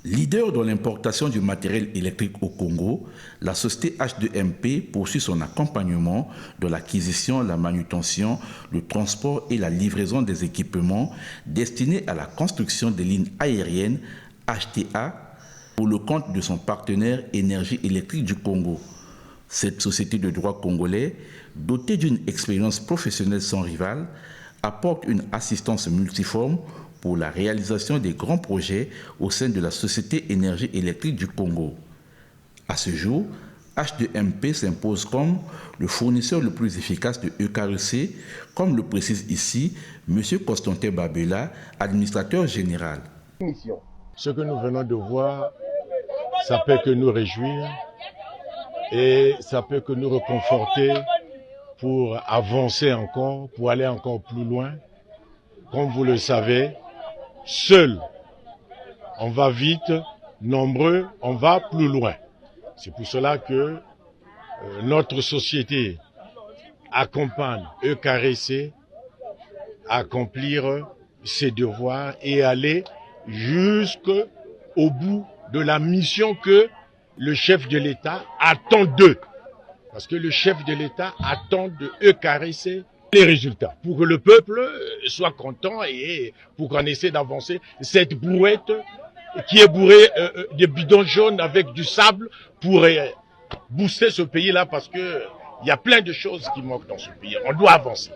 Leader dans l'importation du matériel électrique au Congo, la société H2MP poursuit son accompagnement dans l'acquisition, la manutention, le transport et la livraison des équipements destinés à la construction des lignes aériennes HTA pour le compte de son partenaire Énergie électrique du Congo. Cette société de droit congolais, dotée d'une expérience professionnelle sans rivale, apporte une assistance multiforme pour la réalisation des grands projets au sein de la Société Énergie électrique du Congo. À ce jour, H2MP s'impose comme le fournisseur le plus efficace de EKRC, comme le précise ici M. Constantin Babela, administrateur général. Ce que nous venons de voir, ça peut que nous réjouir et ça peut que nous reconforter pour avancer encore, pour aller encore plus loin. Comme vous le savez, seul, on va vite, nombreux, on va plus loin. C'est pour cela que notre société accompagne EKRC à accomplir ses devoirs et aller jusqu'au bout de la mission que le chef de l'État attend d'eux. Parce que le chef de l'État attend de EKRC les résultats, pour que le peuple soit content et pour qu'on essaie d'avancer cette brouette qui est bourrée de bidons jaunes avec du sable pour booster ce pays-là parce que il y a plein de choses qui manquent dans ce pays. On doit avancer.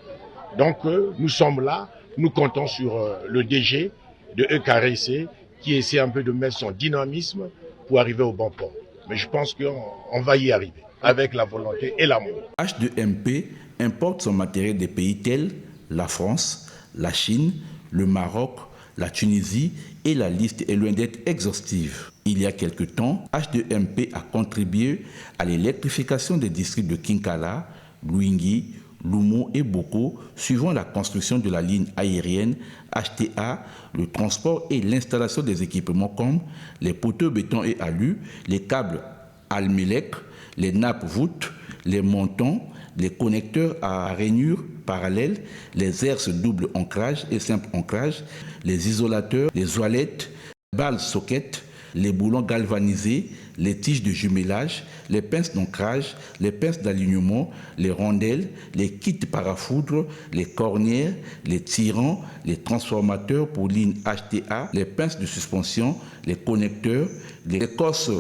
Donc nous sommes là, nous comptons sur le DG de EKRC qui essaie un peu de mettre son dynamisme pour arriver au bon port. Mais je pense qu'on va y arriver avec la volonté et l'amour. H2MP importe son matériel des pays tels la France, la Chine, le Maroc, la Tunisie et la liste est loin d'être exhaustive. Il y a quelque temps, H2MP a contribué à l'électrification des districts de Kinkala, Luingi, Lumo et Boko, suivant la construction de la ligne aérienne HTA, le transport et l'installation des équipements comme les poteaux béton et alu, les câbles Almelec, les nappes voûtes, les montants, les connecteurs à rainures parallèles, les herses double ancrage et simple ancrage, les isolateurs, les toilettes, balles sockets, les boulons galvanisés, les tiges de jumelage, les pinces d'ancrage, les pinces d'alignement, les rondelles, les kits parafoudres, les cornières, les tirants, les transformateurs pour ligne HTA, les pinces de suspension, les connecteurs, les écorces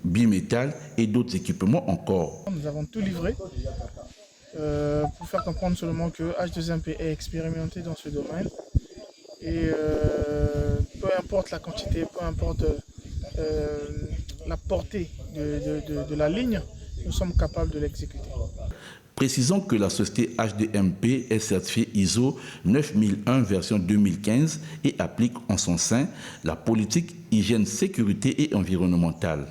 bimétal et d'autres équipements encore. Nous avons tout livré pour faire comprendre seulement que H2MP est expérimenté dans ce domaine et peu importe la quantité, peu importe la portée de la ligne, nous sommes capables de l'exécuter. Précisons que la société H2MP est certifiée ISO 9001 version 2015 et applique en son sein la politique hygiène, sécurité et environnementale.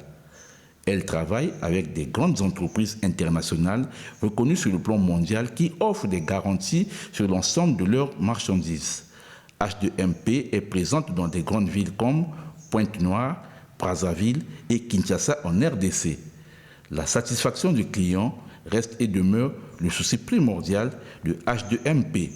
Elle travaille avec des grandes entreprises internationales reconnues sur le plan mondial qui offrent des garanties sur l'ensemble de leurs marchandises. H2MP est présente dans des grandes villes comme Pointe-Noire, Brazzaville et Kinshasa en RDC. La satisfaction du client reste et demeure le souci primordial de H2MP.